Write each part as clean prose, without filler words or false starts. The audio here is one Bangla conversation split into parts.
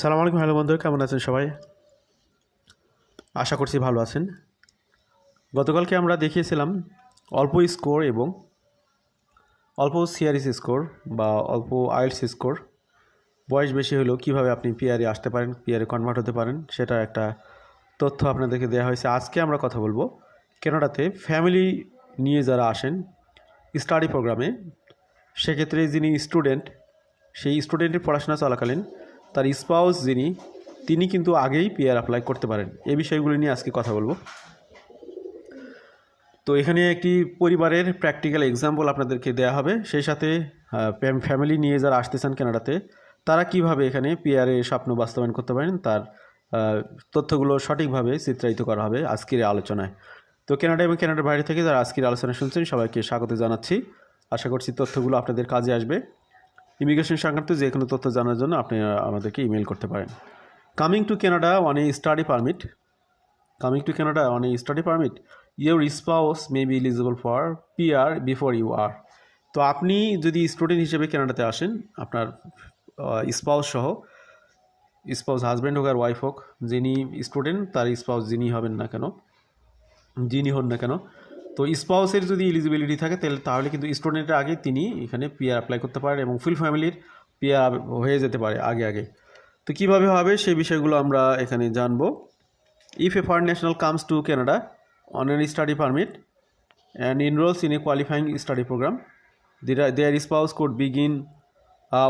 সালাম আলাইকুম। হ্যালো বন্ধুরা, কেমন আছেন সবাই? আশা করছি ভালো আছেন। গতকালকে আমরা দেখিয়েছিলাম অল্প স্কোর এবং অল্প সিআরএস স্কোর বা অল্প আইএলটিএস স্কোর বয়স বেশি হলেও কীভাবে আপনি পিআরে আসতে পারেন, পিআরে কনভার্ট হতে পারেন, সেটা একটা তথ্য আপনাদেরকে দেওয়া হয়েছে। আজকে আমরা কথা বলবো কানাডাতে ফ্যামিলি নিয়ে যারা আসেন স্টাডি প্রোগ্রামে, সেক্ষেত্রে যিনি স্টুডেন্ট, সেই স্টুডেন্টের পড়াশোনা চলাকালীন তার স্পাউস যিনি, তিনি কিন্তু আগেই পিআর অ্যাপ্লাই করতে পারেন। এই বিষয়গুলি নিয়ে আজকে কথা বলবো। তো এখানে একটি পরিবারের প্র্যাকটিক্যাল এক্সাম্পল আপনাদেরকে দেওয়া হবে, সেই সাথে ফ্যামিলি নিয়ে যারা আসতেছেন কানাডাতে তারা কিভাবে এখানে পিআরের স্বপ্ন বাস্তবায়ন করতে পারেন তার তথ্যগুলো সঠিকভাবে চিত্রায়িত করা হবে আজকের আলোচনায়। তো কানাডা এবং কানাডার বাইরে থেকে যারা আজকের আলোচনা শুনছেন সবাইকে স্বাগত জানাচ্ছি। আশা করছি তথ্যগুলো আপনাদের কাজে আসবে। ইমিগ্রেশন সংক্রান্ত যে কোনো তথ্য জানার জন্য আপনি আমাদেরকে ইমেল করতে পারেন। Coming to Canada on a study permit, your spouse may be eligible for PR before you are. তো আপনি যদি স্টুডেন্ট হিসেবে কানাডাতে আসেন, আপনার স্পাউস সহ, স্পাউস হাজব্যান্ড হোক আর ওয়াইফ হোক, যিনি স্টুডেন্ট তার স্পাউস যিনি হন না কেন, তো স্পাউসের যদি এলিজিবিলিটি থাকে তাহলে কিন্তু স্টুডেন্টের আগে তিনি এখানে পিআর অ্যাপ্লাই করতে পারেন এবং ফুল ফ্যামিলির পিআর হয়ে যেতে পারে আগে। তো কীভাবে হবে সেই বিষয়গুলো আমরা এখানে জানবো। If a foreign national comes to Canada on a study permit and enrolls in a qualifying study program, their spouse could begin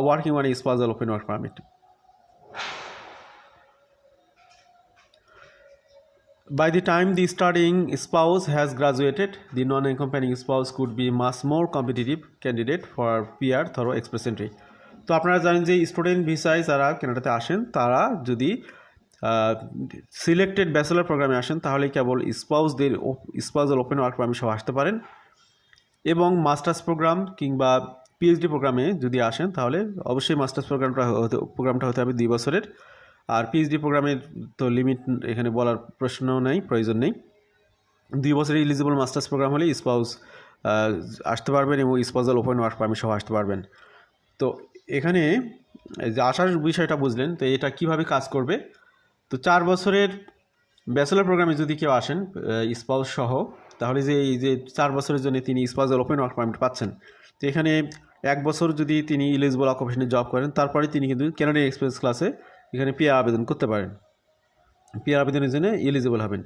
working on a spousal open work permit. By the time the studying spouse has graduated, the non-accompanying spouse could be much more competitive candidate for PR through express entry. তো আপনারা জানেন যে স্টুডেন্ট ভিসায় যারা কানাডাতে আসেন তারা যদি সিলেক্টেড ব্যাচেলর প্রোগ্রামে আসেন তাহলে কেবল স্পাউজাল ওপেন ওয়ার্ক পারমিট সহ আসতে পারেন, এবং মাস্টার্স প্রোগ্রাম কিংবা পিএইচডি প্রোগ্রামে যদি আসেন তাহলে অবশ্যই মাস্টার্স প্রোগ্রামটা হতে হবে 2 বছরের। আর পিএইচডি প্রোগ্রামের তো লিমিট এখানে বলার প্রয়োজন নেই। 2 বছরের এলিজিবল মাস্টার্স প্রোগ্রাম হলে স্পাউস আসতে পারবেন এবং স্পাউজাল ওপেন ওয়ার্ক পারমিট সহ আসতে পারবেন। তো এখানে যে আসার বিষয়টা বুঝলেন, তো এটা কিভাবে কাজ করবে। তো 4 বছরের ব্যাচেলর প্রোগ্রামে যদি কেউ আসেন স্পাউস সহ, তাহলে এই যে 4 বছরের জন্য তিনি স্পাউজাল ওপেন ওয়ার্ক পারমিট পাচ্ছেন। তো এখানে 1 বছর যদি তিনি এলিজিবল অকুপেশনে জব করেন, তারপরে তিনি কিন্তু ক্যানাডিয়ান এক্সপ্রেস ক্লাসে এখানে পিআর আবেদন করতে পারেন, পিআর আবেদনের জন্য এলিজিবল হবেন।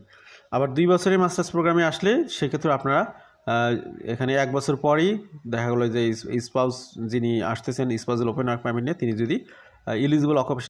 আবার 2 বছরের মাস্টার্স প্রোগ্রামে আসলে সেক্ষেত্রে আপনারা এখানে 1 বছর পরেই দেখা গেলো যে স্পাউস যিনি আসতেছেন স্পাউজাল ওপেন ওয়ার্ক পারমিট নিয়ে, তিনি যদি এলিজিবল অকুপেশন